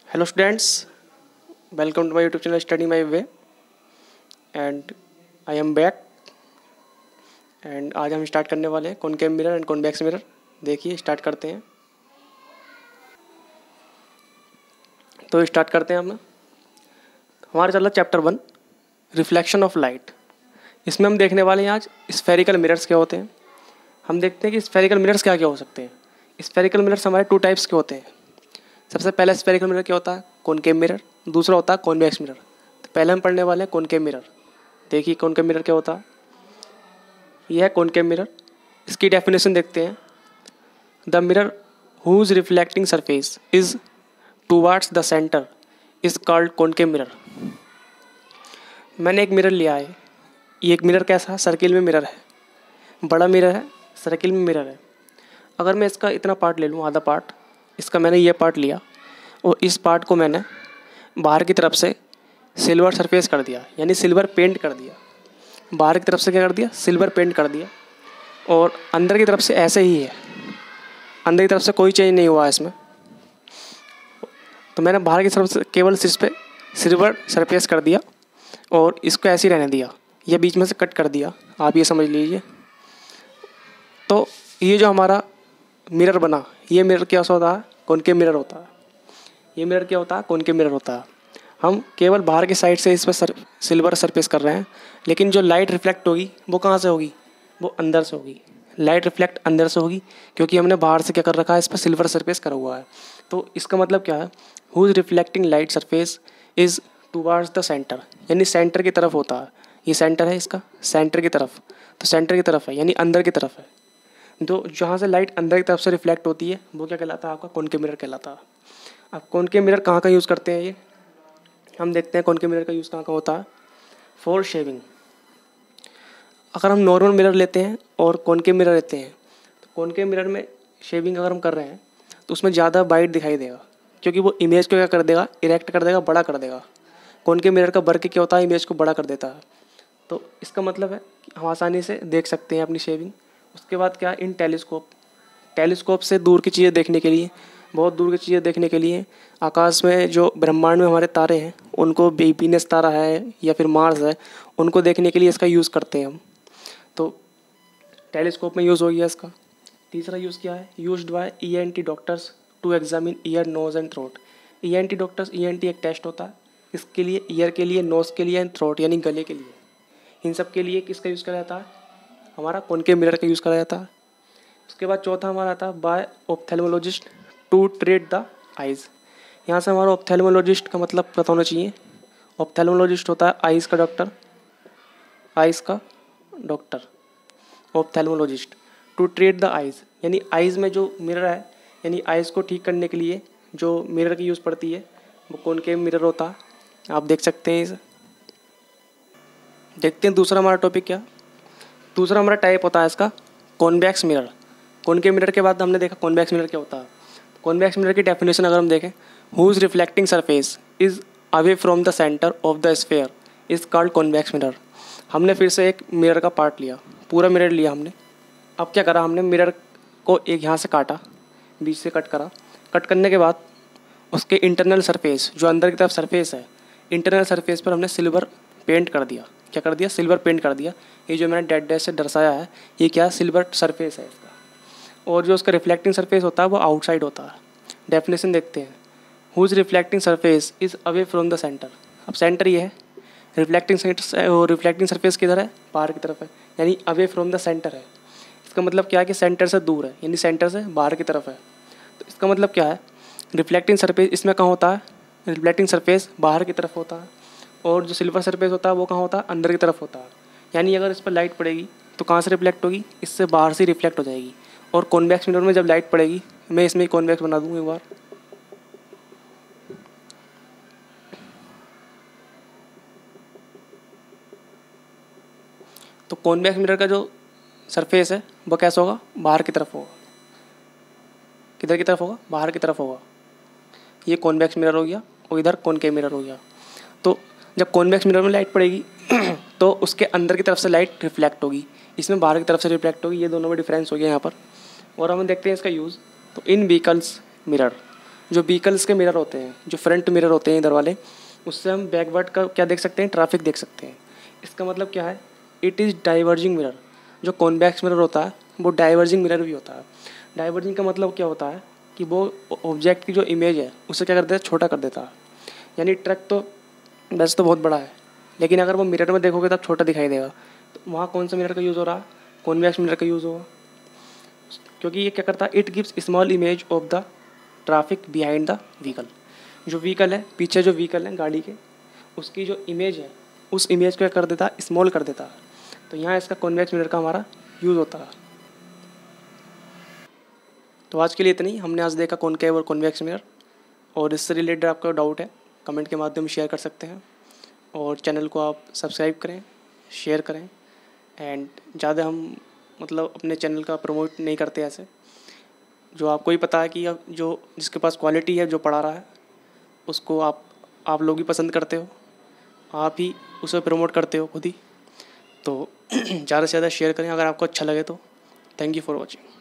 Hello students, welcome to my YouTube channel Study My Way and I am back and आज हम start करने वाले हैं concave mirror and convex mirror. देखिए start करते हैं। तो स्टार्ट करते हैं हम। हमारा चल रहा चैप्टर 1 रिफ्लेक्शन ऑफ लाइट। इसमें हम देखने वाले हैं आज स्फेरिकल मिरर्स क्या होते हैं। हम देखते हैं कि स्फेरिकल मिरर्स क्या क्या हो सकते हैं। स्फेरिकल मिरर्स हमारे 2 टाइप्स के होते हैं। सबसे पहला स्फेरिकल मिरर क्या होता है, कॉनकेव मिरर। दूसरा होता है कॉन्वेक्स मिरर। तो पहले हम पढ़ने वाले हैं कॉनकेव मिरर। देखिए कॉनकेव मिरर क्या होता है। यह है कॉनकेव मिरर। इसकी डेफिनेशन देखते हैं। The mirror whose reflecting surface is towards the centre is called concave mirror. मैंने एक मिरर लिया है। ये एक मिरर कैसा है, सर्किल में मिरर है, बड़ा मिरर है, सर्किल में मिरर है। अगर मैं इसका इतना पार्ट ले लूँ, आधा पार्ट, इसका मैंने ये पार्ट लिया और इस पार्ट को मैंने बाहर की तरफ से सिल्वर सरफेस कर दिया, यानी सिल्वर पेंट कर दिया। बाहर की तरफ से क्या कर दिया, सिल्वर पेंट कर दिया। और अंदर की तरफ से ऐसे ही है, अंदर की तरफ से कोई चेंज नहीं हुआ है इसमें। तो मैंने बाहर की तरफ से केवल इस पे सिल्वर सरफेस कर दिया और इसको ऐसे ही रहने दिया। ये बीच में से कट कर दिया, आप ये समझ लीजिए। तो ये जो हमारा मिरर बना, ये मिरर क्या होता है, कॉनकेव मिरर होता है। ये मिरर क्या होता है, कॉनकेव मिरर होता है। हम केवल बाहर की साइड से इस पर सिल्वर सरफेस कर रहे हैं, लेकिन जो लाइट रिफ्लेक्ट होगी वो कहाँ से होगी, वो अंदर से होगी। लाइट रिफ्लेक्ट अंदर से होगी क्योंकि हमने बाहर से क्या कर रखा है, इस पर सिल्वर सरफेस करा हुआ है। तो इसका मतलब क्या है, whose reflecting light surface is towards the centre, यानी सेंटर की तरफ होता है। ये सेंटर है इसका, सेंटर की तरफ, तो सेंटर की तरफ है यानी अंदर की तरफ है। तो जहाँ से लाइट अंदर की तरफ से रिफ्लेक्ट होती है वो क्या कहलाता है, आपका कॉनकेव मिरर कहलाता है। अब कॉनकेव मिरर कहाँ का यूज़ करते हैं, ये हम देखते हैं। कॉनकेव मिरर का यूज़ कहाँ का होता है, फॉर शेविंग। अगर हम नॉर्मल मिरर लेते हैं और कॉनकेव मिरर लेते हैं, तो कॉनकेव मिरर में शेविंग अगर हम कर रहे हैं तो उसमें ज़्यादा ब्राइट दिखाई देगा, क्योंकि वो इमेज को क्या कर देगा, इरेक्ट कर देगा, बड़ा कर देगा। कॉनकेव मिरर का वर्क क्या होता है, इमेज को बड़ा कर देता है। तो इसका मतलब है कि हम आसानी से देख सकते हैं अपनी शेविंग। उसके बाद क्या, इन टेलीस्कोप से दूर की चीज़ें देखने के लिए, बहुत दूर की चीज़ें देखने के लिए, आकाश में जो ब्रह्मांड में हमारे तारे हैं उनको, वीनस तारा है या फिर मार्स है, उनको देखने के लिए इसका यूज़ करते हैं हम। तो टेलीस्कोप में यूज़ हो गया इसका। तीसरा यूज़ क्या है, used by ENT doctors to examine ear, nose and throat. ENT doctors, ENT एक टेस्ट होता है, इसके लिए ईयर के लिए, नोज़ के लिए एंड थ्रोट यानी गले के लिए, इन सब के लिए किसका यूज़ करा जाता है, हमारा कॉनकेव मिरर का यूज़ करा जाता है। उसके बाद चौथा हमारा आता है by ophthalmologist to treat the eyes. यहाँ से हमारा ऑप्थेल्मोलॉजिस्ट का मतलब पता होना चाहिए। ऑप्थेल्मोलॉजिस्ट होता है आइज़ का डॉक्टर, आइज़ का doctor, ophthalmologist. To treat the eyes यानी आइज़ में जो मिरर है, यानी आइज़ को ठीक करने के लिए जो मिरर की यूज़ पड़ती है वो कॉनकेव मिरर होता है। आप देख सकते हैं इसे। देखते हैं दूसरा हमारा टॉपिक क्या। दूसरा हमारा टाइप होता है इसका कॉन्वेक्स मिरर। कॉनकेव मिरर के बाद हमने देखा कॉन्वेक्स मिरर क्या होता है। कॉन्वेक्स मिरर की डेफिनेशन अगर हम देखें, whose reflecting surface is away from the centre of the sphere is called convex mirror. हमने फिर से एक मिरर का पार्ट लिया, पूरा मिरर लिया हमने। अब क्या करा, हमने मिरर को एक यहाँ से काटा, बीच से कट करा। कट करने के बाद उसके इंटरनल सरफेस, जो अंदर की तरफ सरफेस है, इंटरनल सरफेस पर हमने सिल्वर पेंट कर दिया। क्या कर दिया, सिल्वर पेंट कर दिया। ये जो मैंने डेड डैश से दर्शाया है, ये क्या, सिल्वर सरफेस है इसका। और जो उसका रिफ्लेक्टिंग सरफेस होता है वो आउटसाइड होता है। डेफिनेशन देखते हैं, whose reflecting surface is away from the centre. अब सेंटर ये है, रिफ्लेक्टिंग सरफेस किधर है, बाहर की तरफ है, यानी अवे फ्रॉम द सेंटर है। इसका मतलब क्या है कि सेंटर से दूर है, यानी सेंटर से बाहर की तरफ है। तो इसका मतलब क्या है, रिफ्लेक्टिंग सरफेस इसमें कहाँ होता है, रिफ्लेक्टिंग सरफेस बाहर की तरफ होता है, और जो सिल्वर सरफेस होता है वो कहाँ होता है, अंदर की तरफ होता है। यानी अगर इस पर लाइट पड़ेगी तो कहाँ से रिफ्लेक्ट होगी, इससे बाहर से रिफ्लेक्ट हो जाएगी। और कॉन्वेक्स मिरर में जब लाइट पड़ेगी, मैं इसमें कॉन्वेक्स बना दूँ एक बार। तो कॉन्वेक्स मिरर का जो सरफेस है वो कैसा होगा, बाहर की तरफ होगा। किधर की तरफ होगा, बाहर की तरफ होगा। ये कॉन्वेक्स मिरर हो गया और इधर कॉनकेव मिरर हो गया। तो जब कॉन्वेक्स मिरर में लाइट पड़ेगी तो उसके अंदर की तरफ से लाइट रिफ्लेक्ट होगी, इसमें बाहर की तरफ से रिफ्लेक्ट होगी। ये दोनों में डिफरेंस हो गया यहाँ पर। और हम देखते हैं इसका यूज़। तो इन व्हीकल्स मिरर, जो व्हीकल्स के मिरर होते हैं, जो फ्रंट मिरर होते हैं इधर वाले, उससे हम बैकवर्ड का क्या देख सकते हैं, ट्रैफिक देख सकते हैं। इसका मतलब क्या है, इट इज़ डाइवर्जिंग मिरर। जो कॉन्वेक्स मिरर होता है वो डाइवर्जिंग मिरर भी होता है। डाइवर्जिंग का मतलब क्या होता है कि वो ऑब्जेक्ट की जो इमेज है उसे क्या कर देता है, छोटा कर देता है। यानी ट्रक तो वैसे तो बहुत बड़ा है, लेकिन अगर वो मिरर में देखोगे तब छोटा दिखाई देगा। तो वहाँ कौन सा मिरर का यूज़ हो रहा है, कॉन्वेक्स मिरर का यूज़ होगा, क्योंकि ये क्या करता है, it gives small image of the traffic behind the vehicle. जो व्हीकल है, पीछे जो व्हीकल है गाड़ी के, उसकी जो इमेज है उस इमेज को क्या कर देता है, स्मॉल कर देता है। तो यहाँ इसका कॉन्वेक्स मिरर का हमारा यूज़ होता है। तो आज के लिए इतना ही। हमने आज देखा कॉनकेव और कॉन्वेक्स मिरर, और इससे रिलेटेड आपका डाउट है कमेंट के माध्यम से शेयर कर सकते हैं। और चैनल को आप सब्सक्राइब करें, शेयर करें। एंड ज़्यादा हम मतलब अपने चैनल का प्रमोट नहीं करते ऐसे। जो आपको ही पता है कि अब जो जिसके पास क्वालिटी है, जो पढ़ा रहा है, उसको आप लोग भी पसंद करते हो, आप ही उसे प्रमोट करते हो खुद ही। तो ज़्यादा से ज़्यादा शेयर करें अगर आपको अच्छा लगे तो। Thank you for watching.